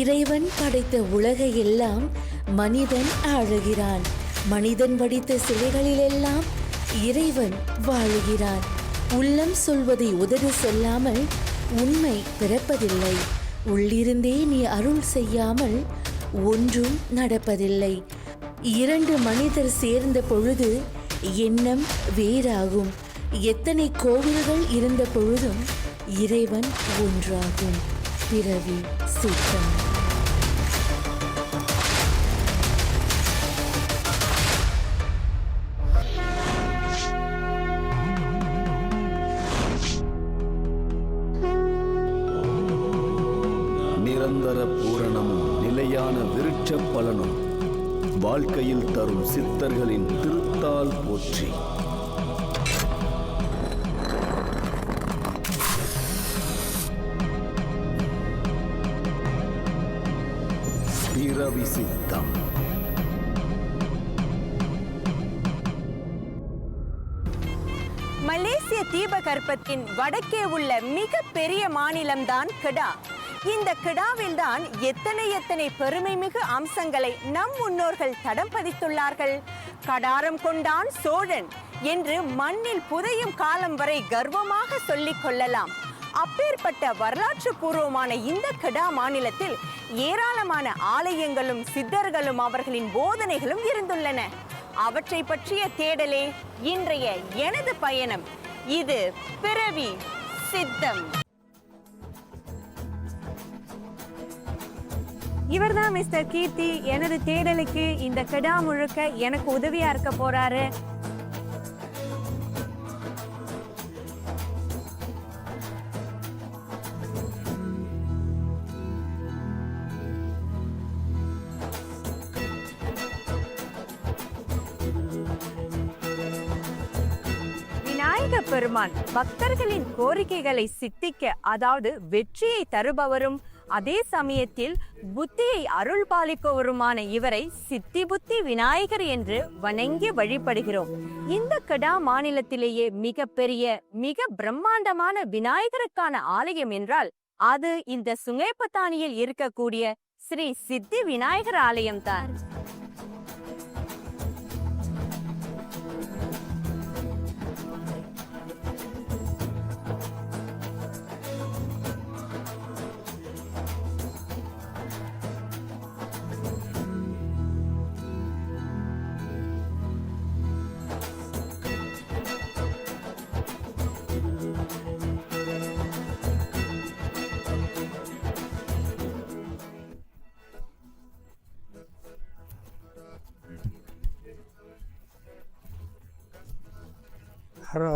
இறைவன் படைத்த உலகை எல்லாம் மனிதன் ஆளுகிறான். மனிதன் வடித்த சிலைகளிலெல்லாம் இறைவன் வாழுகிறான். உள்ளம் சொல்வதை உதடு சொல்லாமல் உண்மை பிறப்பதில்லை. உள்ளிருந்தே நீ அருள் செய்யாமல் ஒன்றும் நடப்பதில்லை. இரண்டு மனிதர் சேர்ந்த பொழுது எண்ணம் வேறாகும். எத்தனை கோவில்கள் இருந்த பொழுதும் இறைவன் ஒன்றாகும். பிறவி சித்தம். நிரந்தர பூரணமும் நிலையான விருட்ச பலனும் வாழ்க்கையில் தரும் சித்தர்களின் திருத்தால் போற்றி. பிறவி சித்தம். மலேசிய தீபகற்பத்தின் வடக்கே உள்ள மிக பெரிய மாநிலம்தான் கெடா. இந்த கெடாவில்தான் எத்தனை பெருமைமிகு அம்சங்களை நம் முன்னோர்கள் தடம் பதித்துள்ளார்கள். கடாரம் கொண்டான் சோழன் என்று மண்ணில் புதையும் காலம் வரை கர்வமாக சொல்லிக் கொள்ளலாம். அப்பேற்பட்ட வரலாற்று பூர்வமான இந்த கெடா மாநிலத்தில் ஏராளமான ஆலயங்களும் சித்தர்களும் அவர்களின் போதனைகளும் இருந்துள்ளன. அவற்றை பற்றிய தேடலே இன்றைய எனது பயணம். இது பிறவி சித்தம். இவர்தான் மிஸ்டர் கீர்த்தி. எனது தேடலுக்கு இந்த கெடா முழுக்க எனக்கு உதவியா இருக்க போறாரு. விநாயக பெருமான் பக்தர்களின் கோரிக்கைகளை சித்திக்க, அதாவது வெற்றியை தருபவரும் அதே சமயத்தில் புத்தியை அருள் பாலிப்பவருமான இவரை சித்தி புத்தி விநாயகர் என்று வணங்கி வழிபடுகிறோம். இந்த கெடா மாநிலத்திலேயே மிக பெரிய மிக பிரம்மாண்டமான விநாயகருக்கான ஆலயம் என்றால் அது இந்த சுங்கேப்பத்தானியில் இருக்கக்கூடிய ஸ்ரீ சித்தி விநாயகர் ஆலயம்தான்.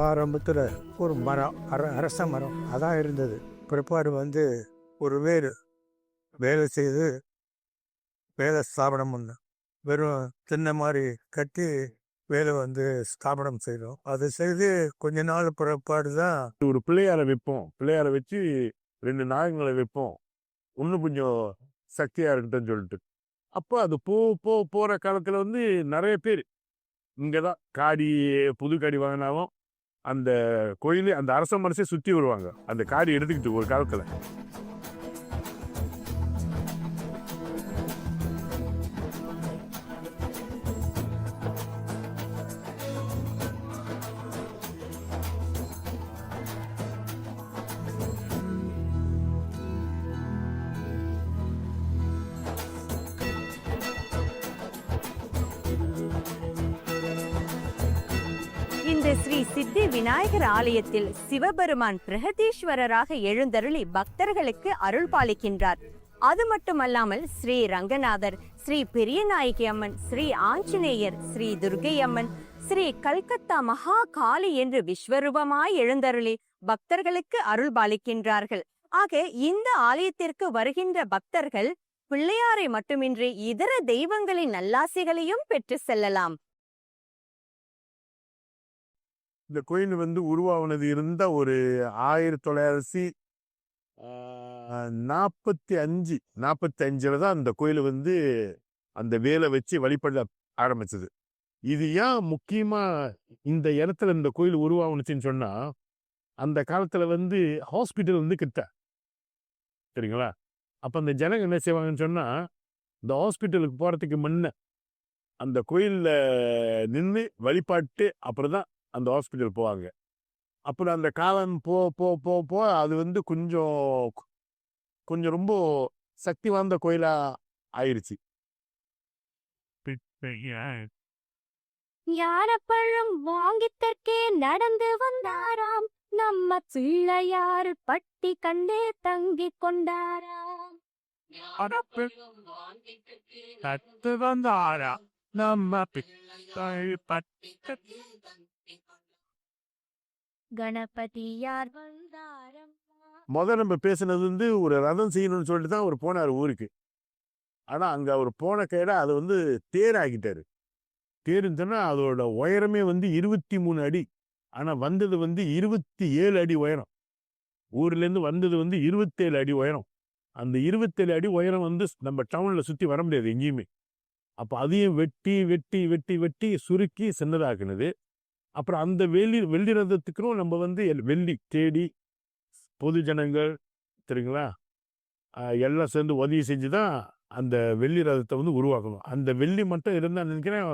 ஆரம்பத்தில் ஒரு மரம் அரச மரம் அதான் இருந்தது. பிற்பாடு ஒரு வேலை செய்து வேலை ஸ்தாபனம் பண்ணோம். வெறும் தின்ன மாதிரி கட்டி வேலை ஸ்தாபனம் செய்தோம். அது செய்து கொஞ்ச நாள் பிற்பாடு தான் ஒரு பிள்ளையாரை வைப்போம். பிள்ளையாரை வச்சு 2 நாகங்களை வைப்போம், இன்னும் கொஞ்சம் சக்தியா இருக்கட்டும்னு சொல்லிட்டு. அப்போ அது போற காலத்துல நிறைய பேர் இங்கதான் புது காடி வாங்கினாலும் அந்த கோயிலே அந்த அரச மனசே சுத்தி வருவாங்க அந்த காடி எடுத்துக்கிட்டு ஒரு காலத்துல. இந்த ஸ்ரீ சித்தி விநாயகர் ஆலயத்தில் சிவபெருமான் பிரகதீஸ்வரராக எழுந்தருளி பக்தர்களுக்கு அருள் பாலிக்கின்றார். அது மட்டுமல்லாமல் ஸ்ரீ ரங்கநாதர், ஸ்ரீ பெரியநாயகி அம்மன், ஸ்ரீ ஆஞ்சநேயர், ஸ்ரீ துர்கை அம்மன், ஸ்ரீ கல்கத்தா மகா காளி என்று விஸ்வரூபமாய் எழுந்தருளி பக்தர்களுக்கு அருள் பாலிக்கின்றார்கள். ஆக இந்த ஆலயத்திற்கு வருகின்ற பக்தர்கள் பிள்ளையாரை மட்டுமின்றி இதர தெய்வங்களின் நல்லாசிகளையும் பெற்று செல்லலாம். இந்த கோயில் உருவானது இருந்த ஒரு 1945 தான் அந்த கோயில் அந்த வேலை வச்சு வழிபட ஆரம்பிச்சது. இது ஏன் முக்கியமா இந்த இடத்துல இந்த கோயில் உருவாகுனுச்சுன்னு சொன்னா, அந்த காலத்துல ஹாஸ்பிட்டல் கிட்ட சரிங்களா. அப்போ அந்த ஜனங்க என்ன செய்வாங்கன்னு சொன்னால், இந்த ஹாஸ்பிட்டலுக்கு போகிறதுக்கு முன்ன அந்த கோயிலில் நின்று வழிபாட்டு அப்புறம் தான் அந்த ஹாஸ்பிட்டல் போவாங்க. அப்புறம் அந்த காலம் போ அது வந்து கொஞ்சம் ரொம்ப சக்தி வாய்ந்த கோயிலாக ஆயிடுச்சு. ஞானப்பழம் வாங்கித்தற்கே நடந்து வந்தாராம், நம்ம பிள்ளையார் பட்டி கண்டே தங்கிக் கொண்டாராம். கத்து வந்தாரா நம்ம கணபதியார் வந்தாரம். முதல் நம்ம பேசுனது வந்து ஒரு ரதம் செய்யணும்னு சொல்லிட்டு தான் அவர் போனார் ஊருக்கு. ஆனால் அங்கே அவர் போன கையில அதை வந்து தேராக்கிட்டாரு. தேருன்னு சொன்னால் அதோட உயரமே வந்து 23 அடி. ஆனால் வந்தது வந்து 27 அடி உயரம். ஊர்லேருந்து வந்தது வந்து 27 அடி உயரம். அந்த 27 அடி உயரம் வந்து நம்ம டவுனில் சுற்றி வர முடியாது எங்கேயுமே. அப்போ அதையும் வெட்டி வெட்டி வெட்டி வெட்டி சுருக்கி சின்னதாக்குனது. அப்புறம் அந்த வெள்ளி ரதத்துக்கும் நம்ம வந்து வெள்ளி தேடி பொது ஜனங்கள் தெரியுங்களா எல்லாம் சேர்ந்து உதவி செஞ்சு தான் அந்த வெள்ளி ரதத்தை வந்து உருவாக்கணும். அந்த வெள்ளி மட்டும் இருந்தால் நினைக்கிறேன்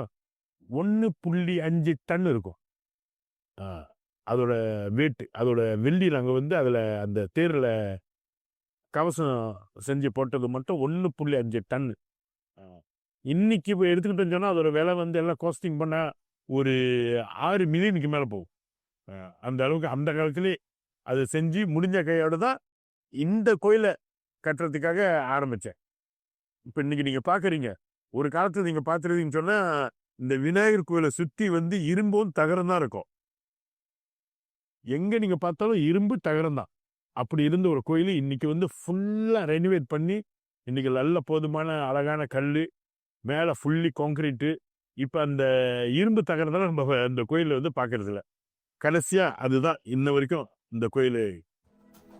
1.5 டன் இருக்கும் அதோட வெயிட்டு. அதோட வெள்ளி நாங்கள் வந்து அதில் அந்த தேரில் கவசம் செஞ்சு போட்டது மட்டும் 1.5 டன்னு. இன்னைக்கு இப்போ எடுத்துக்கிட்டோன்னு சொன்னால் அதோட விலை வந்து எல்லாம் காஸ்டிங் பண்ணால் ஒரு 6 மில்லியனுக்கு மேலே போகும். அந்த அளவுக்கு அந்த காலத்திலே அது செஞ்சு முடிஞ்ச கையோடு தான் இந்த கோயிலை கட்டுறதுக்காக ஆரம்பித்தேன். இப்போ இன்னைக்கு நீங்கள் பார்க்குறீங்க, ஒரு காலத்தில் நீங்கள் பார்த்துருந்தீங்கன்னு சொன்னால் இந்த விநாயகர் கோயிலை சுற்றி வந்து இரும்பும் தகரம் தான் இருக்கும். எங்கே நீங்கள் பார்த்தாலும் இரும்பு தகரம் தான். அப்படி இருந்த ஒரு கோயில் இன்னைக்கு வந்து ஃபுல்லாக ரெனிவேட் பண்ணி இன்னைக்கு நல்ல போதுமான அழகான கல், மேலே ஃபுல்லி கான்கிரீட்டு. இப்போ அந்த இரும்பு தகரத்தால் நம்ம அந்த கோயிலில் வந்து பார்க்கறது இல்லை. கடைசியாக அதுதான் இன்ன வரைக்கும் இந்த கோயில்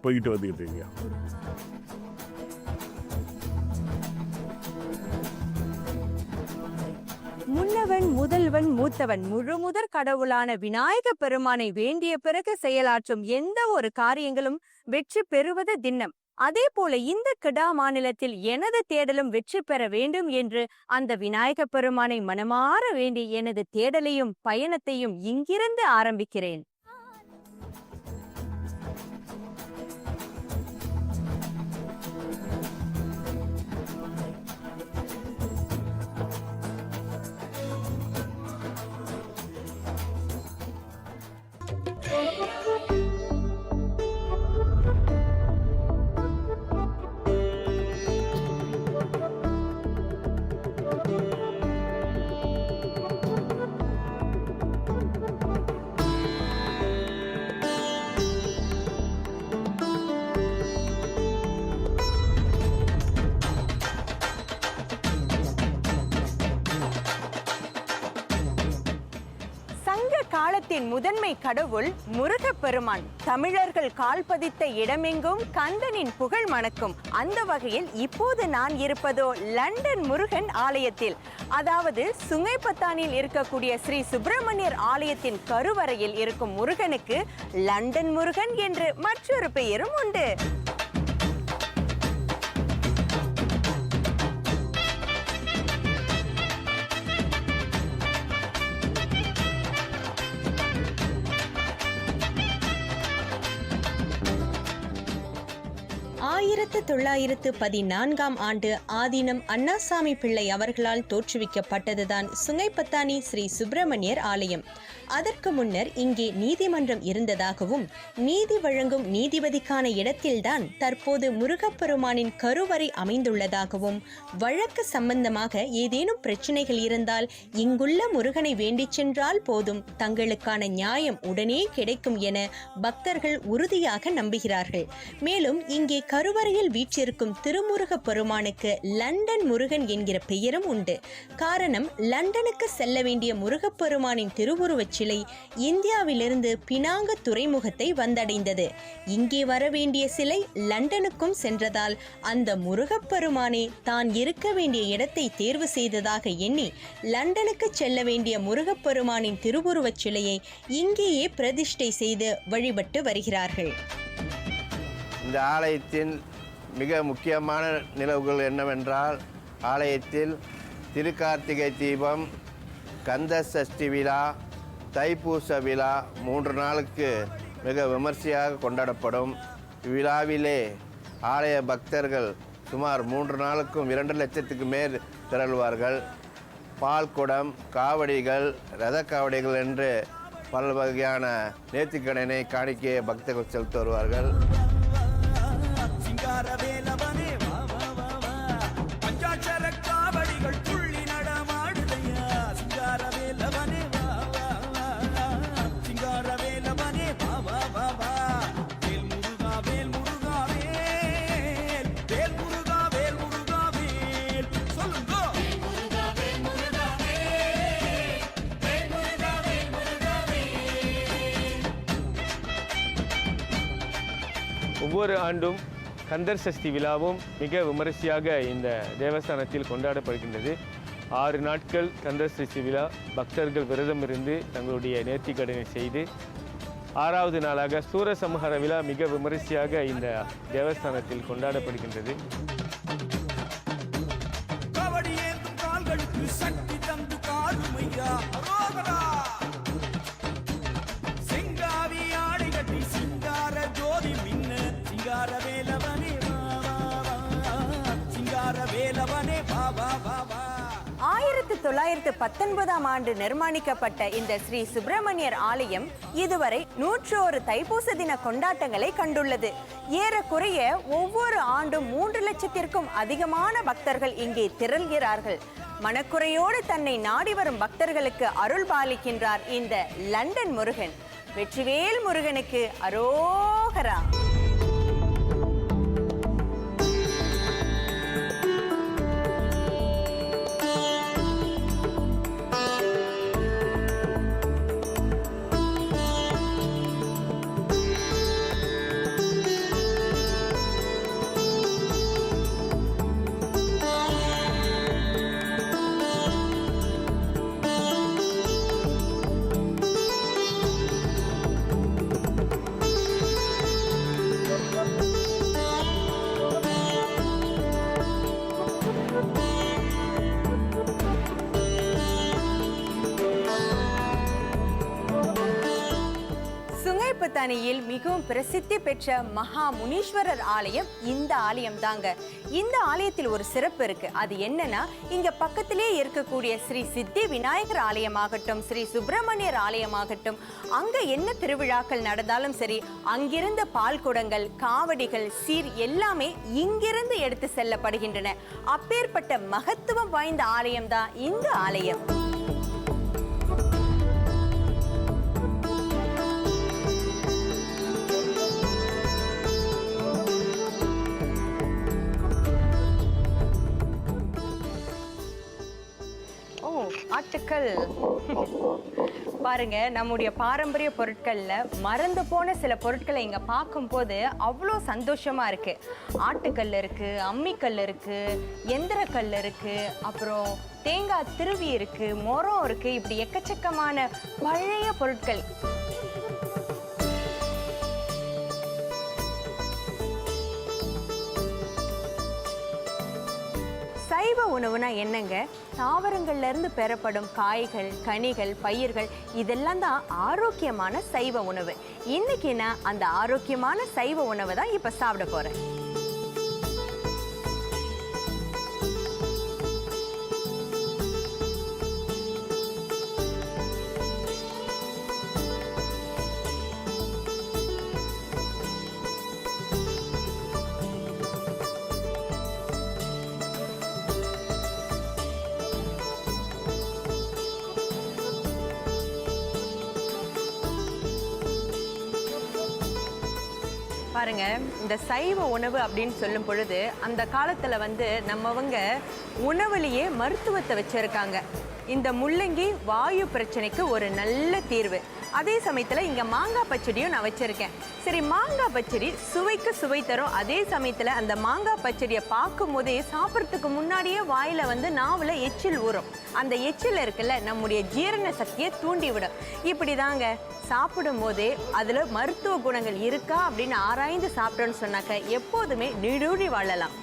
போய்கிட்டு வந்துக்கிட்டு இருக்கீங்க. முன்னவன் முதல்வன் மூத்தவன் முழுமுதற் கடவுளான விநாயக பெருமானை வேண்டிய பிறகு செயலாற்றும் எந்த ஒரு காரியங்களும் வெற்றி பெறுவது திண்ணம். அதே போல இந்த கிடா மாநிலத்தில் எனது தேடலும் வெற்றி பெற வேண்டும் என்று அந்த விநாயக பெருமானை மனமாற வேண்டி எனது தேடலையும் பயணத்தையும் இங்கிருந்து ஆரம்பிக்கிறேன். காலத்தின் முதன்மை கடவுள் முருகப்பெருமான். தமிழர்கள் கால் பதித்த இடமெங்கும் கந்தனின் புகழ் மணக்கும். அந்த வகையில் இப்போது நான் இருப்பதோ லண்டன் முருகன் ஆலயத்தில், அதாவது சுங்கைப்பத்தானில் இருக்கக்கூடிய ஸ்ரீ சுப்பிரமணியர் ஆலயத்தின் கருவறையில் இருக்கும் முருகனுக்கு லண்டன் முருகன் என்று மற்றொரு பெயரும் உண்டு. ஆயிரத்து 1914 ஆண்டு ஆதீனம் அண்ணாசாமி பிள்ளை அவர்களால் தோற்றுவிக்கப்பட்டதுதான் சுங்கைப்பத்தானி ஸ்ரீ சுப்பிரமணியர் ஆலயம். அதற்கு முன்னர் இங்கே நீதிமன்றம் இருந்ததாகவும், நீதி வழங்கும் நீதிபதிக்கான இடத்தில்தான் தற்போது முருகப்பெருமானின் கருவறை அமைந்துள்ளதாகவும், வழக்கு சம்பந்தமாக ஏதேனும் பிரச்சனைகள் இருந்தால் இங்குள்ள முருகனை வேண்டிச் சென்றால் போதும், தங்களுக்கான நியாயம் உடனே கிடைக்கும் என பக்தர்கள் உறுதியாக நம்புகிறார்கள். மேலும் இங்கே கருவறையில் வீற்றிருக்கும் திருமுருக பெருமானுக்கு லண்டன் முருகன் என்கிற பெயரும் உண்டு. காரணம், லண்டனுக்கு செல்ல வேண்டிய முருகப்பெருமானின் திருவுருவச் சிலை இந்தியாவிலிருந்து பினாங்கு துறைமுகத்தை வந்தடைந்தது. இங்கே வர வேண்டிய சிலை லண்டனுக்கும் சென்றதால் அந்த முருகப்பெருமானே தான் இருக்க வேண்டிய இடத்தை தேர்வு செய்ததாக எண்ணி லண்டனுக்கு செல்ல வேண்டிய முருகப்பெருமானின் திருவுருவச் சிலையை இங்கேயே பிரதிஷ்டை செய்து வழிபட்டு வருகிறார்கள். இந்த ஆலயத்தின் மிக முக்கியமான நிகழ்வுகள் என்னவென்றால் ஆலயத்தில் திருக்கார்த்திகை தீபம், கந்த சஷ்டி விழா, தைப்பூச விழா 3 நாளுக்கு மிக விமர்சையாக கொண்டாடப்படும். இவ்விழாவிலே ஆலய பக்தர்கள் சுமார் 3 நாளுக்கும் 2 லட்சத்துக்கு மேல் திரள்வார்கள். பால்குடம், காவடிகள், ரத காவடிகள் என்று பல வகையான நேர்த்திக்கடனை காணிக்கையை பக்தர்கள் செலுத்தி வருவார்கள். ஒவ்வொரு ஆண்டும் கந்தர் சஷ்டி விழாவும் மிக விமரிசையாக இந்த தேவஸ்தானத்தில் கொண்டாடப்படுகின்றது. 6 நாட்கள் கந்தர் சஷ்டி விழா பக்தர்கள் விரதம் இருந்து தங்களுடைய நேர்த்திக்கடனை செய்து 6வது நாளாக சூரசம்ஹார விழா மிக விமரிசையாக இந்த தேவஸ்தானத்தில் கொண்டாடப்படுகின்றது. ஆயிரத்து 1919ஆம் ஆண்டு நிர்மாணிக்கப்பட்ட இந்த ஸ்ரீ சுப்பிரமணியர் ஆலயம் இதுவரை 101 தைப்பூச தின கொண்டாட்டங்களை கண்டுள்ளது. ஏறக்குறைய ஒவ்வொரு ஆண்டும் 3 லட்சத்திற்கும் அதிகமான பக்தர்கள் இங்கே திரள்கிறார்கள். மனக்குறையோடு தன்னை நாடி வரும் பக்தர்களுக்கு அருள் பாலிக்கின்றார் இந்த லண்டன் முருகன். வெற்றிவேல் முருகனுக்கு அரோகரா. சுங்கைப்பத்தானியில் மிகவும் பிரசித்தி பெற்ற மகா முனீஸ்வரர் ஆலயம் இந்த ஆலயம் தாங்க. இந்த ஆலயத்தில் ஒரு சிறப்பு இருக்கு. அது என்னன்னா, இங்க பக்கத்திலே இருக்கக்கூடிய ஸ்ரீ சித்தி விநாயகர் ஆலயமாகட்டும், ஸ்ரீ சுப்பிரமணியர் ஆலயமாகட்டும், அங்க என்ன திருவிழாக்கள் நடந்தாலும் சரி, அங்கிருந்த பால்குடங்கள், காவடிகள், சீர் எல்லாமே இங்கிருந்து எடுத்து செல்லப்படுகின்றன. அப்பேற்பட்ட மகத்துவம் வாய்ந்த ஆலயம் தான் இந்த ஆலயம். ஆட்டுக்கள் பாருங்க, நம்முடைய பாரம்பரிய பொருட்கள்ல மறந்து போன சில பொருட்களை இங்க பார்க்கும்போது அவ்வளோ சந்தோஷமா இருக்கு. ஆட்டுக்கல் இருக்கு, அம்மிக்கல் இருக்கு, எந்திரக்கல் இருக்கு, அப்புறம் தேங்காய் திருவி இருக்கு, மொரம் இருக்கு, இப்படி எக்கச்சக்கமான பழைய பொருட்கள். சைவ உணவுனா என்னங்க? தாவரங்கள்ல இருந்து பெறப்படும் காய்கள், கனிகள், பயிர்கள் இதெல்லாம் தான் ஆரோக்கியமான சைவ உணவு. இன்னைக்கு நான் அந்த ஆரோக்கியமான சைவ உணவை தான் இப்ப சாப்பிட போறேன். பாருங்க, இந்த சைவ உணவு அப்படின்னு சொல்லும் பொழுது அந்த காலத்துல நம்மவங்க உணவுலேயே மருத்துவத்தை வச்சிருக்காங்க. இந்த முள்ளங்கி வாயு பிரச்சனைக்கு ஒரு நல்ல தீர்வு. அதே சமயத்தில் இங்கே மாங்காய் பச்சடியும் நான் வச்சுருக்கேன். சரி, மாங்காய் பச்சடி சுவைக்கு சுவை தரும். அதே சமயத்தில் அந்த மாங்காய் பச்சடியை பார்க்கும் போதே சாப்பிட்றதுக்கு முன்னாடியே வாயில் வந்து நாவில் எச்சில் ஊறும். அந்த எச்சில் இருக்குல்ல, நம்முடைய ஜீரண சக்தியை தூண்டிவிடும். இப்படி தாங்க சாப்பிடும் போதே அதில் மருத்துவ குணங்கள் இருக்கா அப்படின்னு ஆராய்ந்து சாப்பிட்டோன்னு சொன்னாக்க எப்போதுமே நீடூழி வாழலாம்.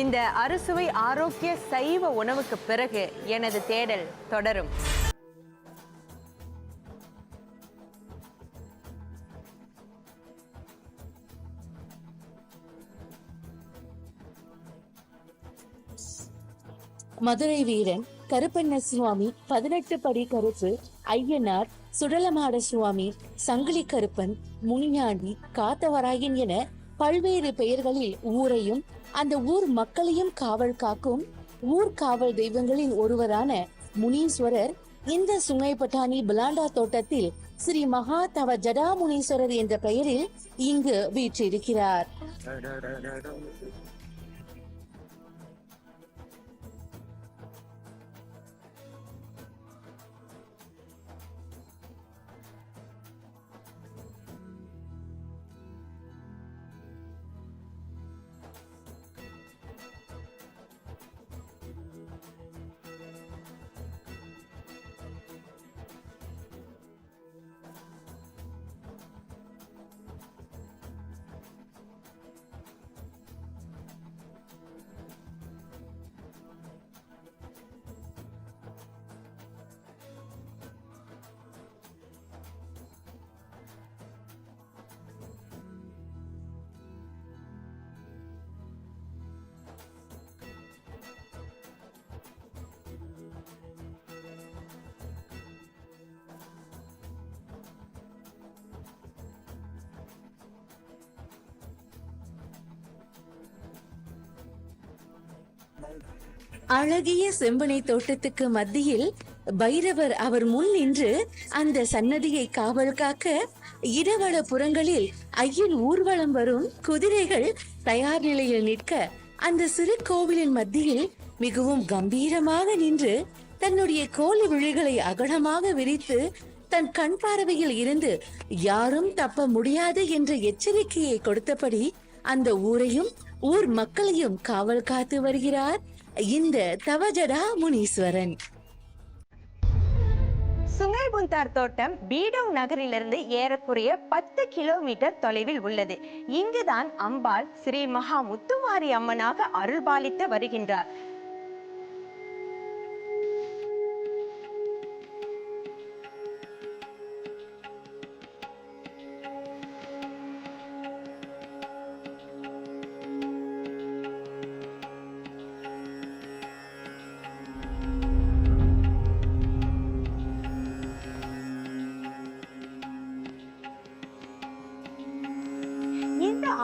இந்த அறுசுவை ஆரோக்கிய சைவ உணவுக்கு பிறகு எனது தேடல் தொடரும். மதுரை வீரன், கருப்பண்ண சுவாமி, 18 படி கருப்பு, ஐயனார், சுடலமாட சுவாமி, சங்கிலி கருப்பன், முனியாண்டி, காத்தவராயன் என பல்வேறு பெயர்களில் ஊரையும் அந்த ஊர் மக்களையும் காவல் காக்கும் ஊர் காவல் தெய்வங்களின் ஒருவரான முனீஸ்வரர் இந்த சுங்கைப்பட்டாணி பிலாண்டா தோட்டத்தில் ஸ்ரீ மகா தவ ஜடா முனீஸ்வரர் என்ற பெயரில் இங்கு வீற்றிருக்கிறார். அழகிய செம்பனை தோட்டத்துக்கு மத்தியில் பைரவர் அவர் முன் நின்று அந்த சன்னதியை காவல் காக்க இடவள புறங்களில் ஐயன் ஊர்வலம் வரும் குதிரைகள் தயார் நிலையில் நிற்க அந்த சிறு கோவிலின் மத்தியில் மிகவும் கம்பீரமாக நின்று தன்னுடைய கோலி விழிகளை அகலமாக விரித்து தன் கண் பார்வையில் இருந்து யாரும் தப்ப முடியாது என்ற எச்சரிக்கையை கொடுத்தபடி அந்த ஊரையும் ஊர் மக்களையும் காவல் காத்து வருகிறார் இந்த தவஜடா முனீஸ்வரன். சுங்கைபுந்தார் தோட்டம் பீடோங் நகரிலிருந்து ஏறக்குறைய 10 கிலோமீட்டர் தொலைவில் உள்ளது. இங்குதான் அம்பாள் ஸ்ரீ மகா முத்துமாரி அம்மனாக அருள்பாலித்து வருகின்றார்.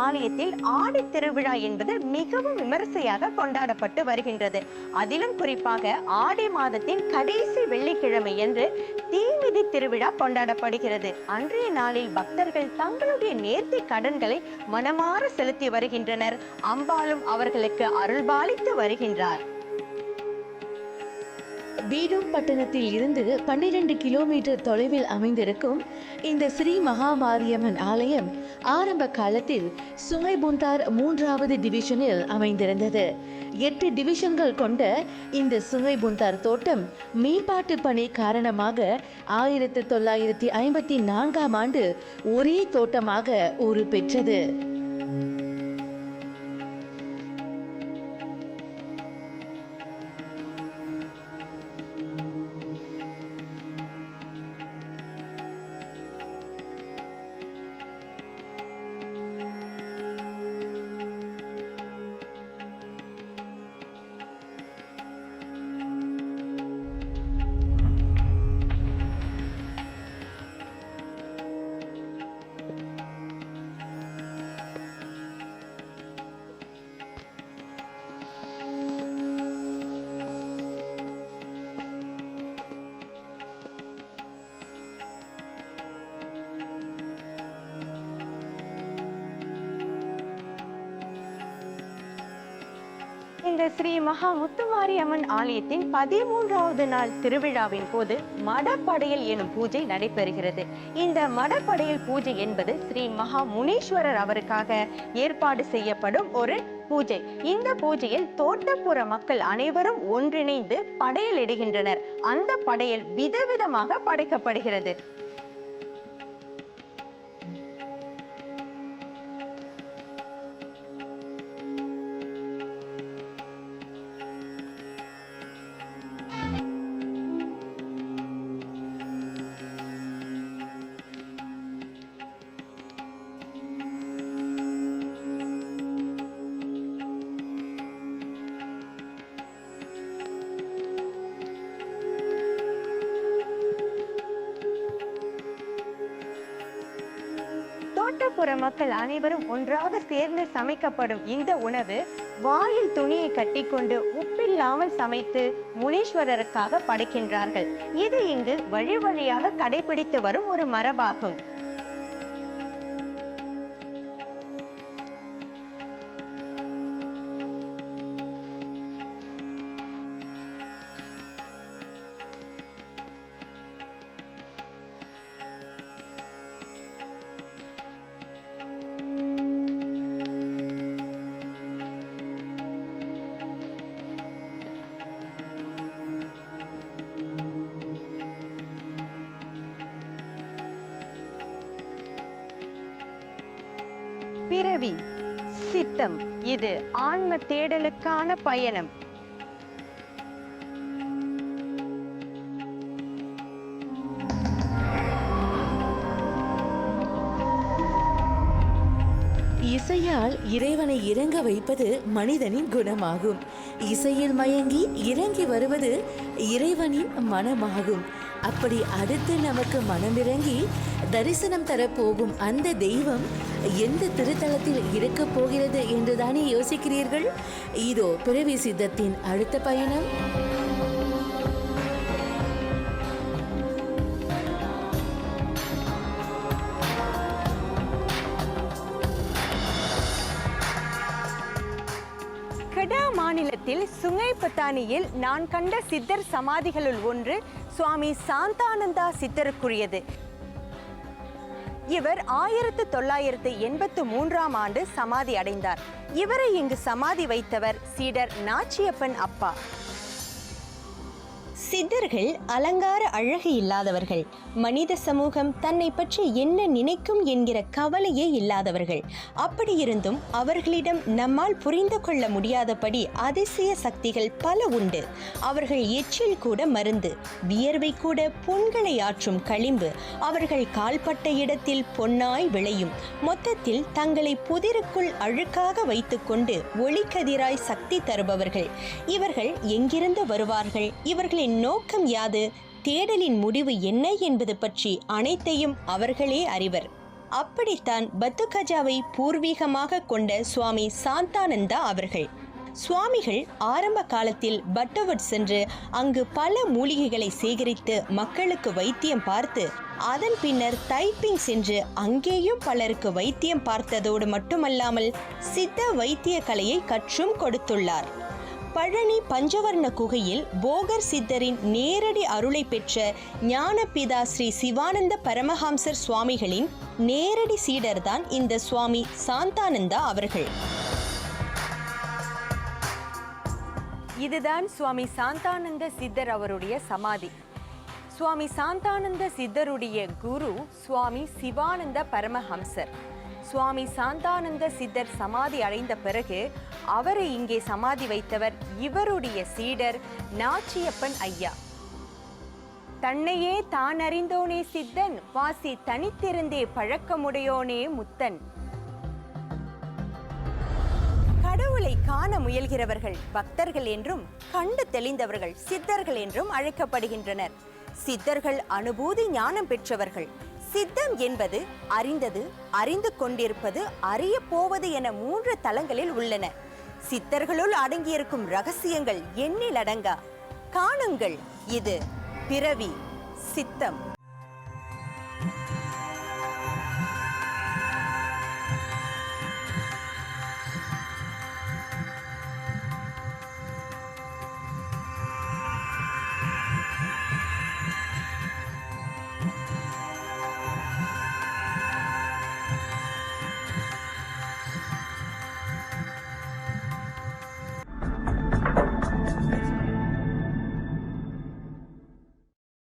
ஆலயத்தில் ஆடி திருவிழா என்பது மிகவும் விமரிசையாக கொண்டாடப்பட்டு வருகின்றது. அதிலும் குறிப்பாக ஆடி மாதத்தின் கடைசி வெள்ளிக்கிழமை என்று தீமிதி திருவிழா கொண்டாடப்படுகிறது. அன்றைய நாளில் பக்தர்கள் தங்களுடைய நேர்த்தி கடன்களை மனமாற செலுத்தி வருகின்றனர். அம்பாளும் அவர்களுக்கு அருள்பாலித்து வருகின்றார். பீடோங் பட்டணத்தில் இருந்து 12 கிலோமீட்டர் தொலைவில் அமைந்திருக்கும் இந்த ஸ்ரீ மகாமாரியம்மன் ஆலயம் ஆரம்ப காலத்தில் சுங்கைபுந்தார் 3வது டிவிஷனில் அமைந்திருந்தது. 8 டிவிஷன்கள் கொண்ட இந்த சுங்கைபுந்தார் தோட்டம் மேம்பாட்டு பணி காரணமாக 1954ஆம் ஆண்டு ஒரே தோட்டமாக உரு பெற்றது. ஸ்ரீ மகா முத்துமாரியம்மன் ஆலயத்தின் 13வது நாள் திருவிழாவின் போது மடப்படையல் எனும் பூஜை நடைபெறுகிறது. இந்த மடப்படையல் பூஜை என்பது ஸ்ரீ மகா முனீஸ்வரர் அவருக்காக ஏற்பாடு செய்யப்படும் ஒரு பூஜை. இந்த பூஜையில் தோட்டப்புற மக்கள் அனைவரும் ஒன்றிணைந்து படையல் இடுகின்றனர். அந்த படையல் விதவிதமாக படைக்கப்படுகிறது. தோட்டப்புற மக்கள் அனைவரும் ஒன்றாக சேர்ந்து சமைக்கப்படும் இந்த உணவு வாயில் துணியை கட்டிக்கொண்டு உப்பில்லாமல் சமைத்து முனீஸ்வரருக்காக படைக்கின்றார்கள். இது இங்கு வழி வழியாக கடைபிடித்து வரும் ஒரு மரபாகும். பிறவி, சித்தம், இது ஆன்ம தேடலுக்கான பயணம். இசையால் இறைவனை இறங்க வைப்பது மனிதனின் குணமாகும். இசையில் மயங்கி இறங்கி வருவது இறைவனின் மனமாகும். அப்படி அடுத்து நமக்கு மனமிறங்கி தரிசனம் தரப்போகும் அந்த தெய்வம் எந்த திருத்தலத்தில் இருக்க போகிறது என்றுதானே யோசிக்கிறீர்கள்? இதோ பிறவி சித்தத்தின் அடுத்த பயணம். கடா மாநிலத்தில் சுங்கைப்பத்தானியில் நான் கண்ட சித்தர் சமாதிகளுள் ஒன்று சுவாமி சாந்தானந்தா சித்தருக்குரியது. இவர் 1983ஆம் ஆண்டு சமாதி அடைந்தார். இவரை இங்கு சமாதி வைத்தவர் சீடர் நாச்சியப்பன் அப்பா. சித்தர்கள் அலங்கார அழகு இல்லாதவர்கள். மனித சமூகம் தன்னை பற்றி என்ன நினைக்கும் என்கிற கவலையே இல்லாதவர்கள். அப்படியிருந்தும் அவர்களிடம் நம்மால் புரிந்து கொள்ள முடியாதபடி அதிசய சக்திகள் பல உண்டு. அவர்கள் எச்சில் கூட மருந்து, வியர்வை கூட பொன்களை ஆற்றும் களிம்பு, அவர்கள் கால்பட்ட இடத்தில் பொன்னாய் விளையும். மொத்தத்தில் தங்களை புதிருக்குள் அழுக்காக வைத்துக்கொண்டு ஒளிக்கதிராய் சக்தி தருபவர்கள். இவர்கள் எங்கிருந்து வருவார்கள்? இவர்களின் நோக்கம் யாது? தேடலின் முடிவு என்ன என்பது பற்றி அனைத்தையும் அவர்களே அறிவர். அப்படித்தான் பத்துகஜாவை பூர்வீகமாக கொண்ட சுவாமி சாந்தானந்தா அவர்கள். சுவாமிகள் ஆரம்ப காலத்தில் பட்டவட் சென்று அங்கு பல மூலிகைகளை சேகரித்து மக்களுக்கு வைத்தியம் பார்த்து, அதன் பின்னர் தைப்பிங் சென்று அங்கேயும் பலருக்கு வைத்தியம் பார்த்ததோடு மட்டுமல்லாமல் சித்த வைத்திய கலையை கற்றும் கொடுத்துள்ளார். பழனி பஞ்சவர்ண குகையில் போகர் சித்தரின் நேரடி அருளை பெற்ற ஞானபிதா ஸ்ரீ சிவானந்த பரமஹம்சர் சுவாமிகளின் நேரடி சீடர்தான் இந்த சுவாமி சாந்தானந்தா அவர்கள். இதுதான் சுவாமி சாந்தானந்த சித்தர் அவருடைய சமாதி. சுவாமி சாந்தானந்த சித்தருடைய குரு சுவாமி சிவானந்த பரமஹம்சர். சுவாமி சாந்தானந்த சித்தர் சமாதி அடைந்த பிறகு அவரை இங்கே சமாதி வைத்தவர் இவருடைய சீடர் நாச்சியப்பன் ஐயா. தன்னையே தான் அறிந்தோனே சித்தன், வாசி தனித்திருந்தே பழக்கமுடையோனே முத்தன். கடவுளை காண முயல்கிறவர்கள் பக்தர்கள் என்றும், கண்டு தெளிந்தவர்கள் சித்தர்கள் என்றும் அழைக்கப்படுகின்றனர். சித்தர்கள் அனுபூதி ஞானம் பெற்றவர்கள். சித்தம் என்பது அறிந்தது, அறிந்து கொண்டிருப்பது, அறிய போவது என 3 தலங்களில் உள்ளன. சித்தர்களுள் அடங்கியிருக்கும் ரகசியங்கள் எண்ணில் அடங்கா. காணுங்கள், இது பிறவி சித்தம்.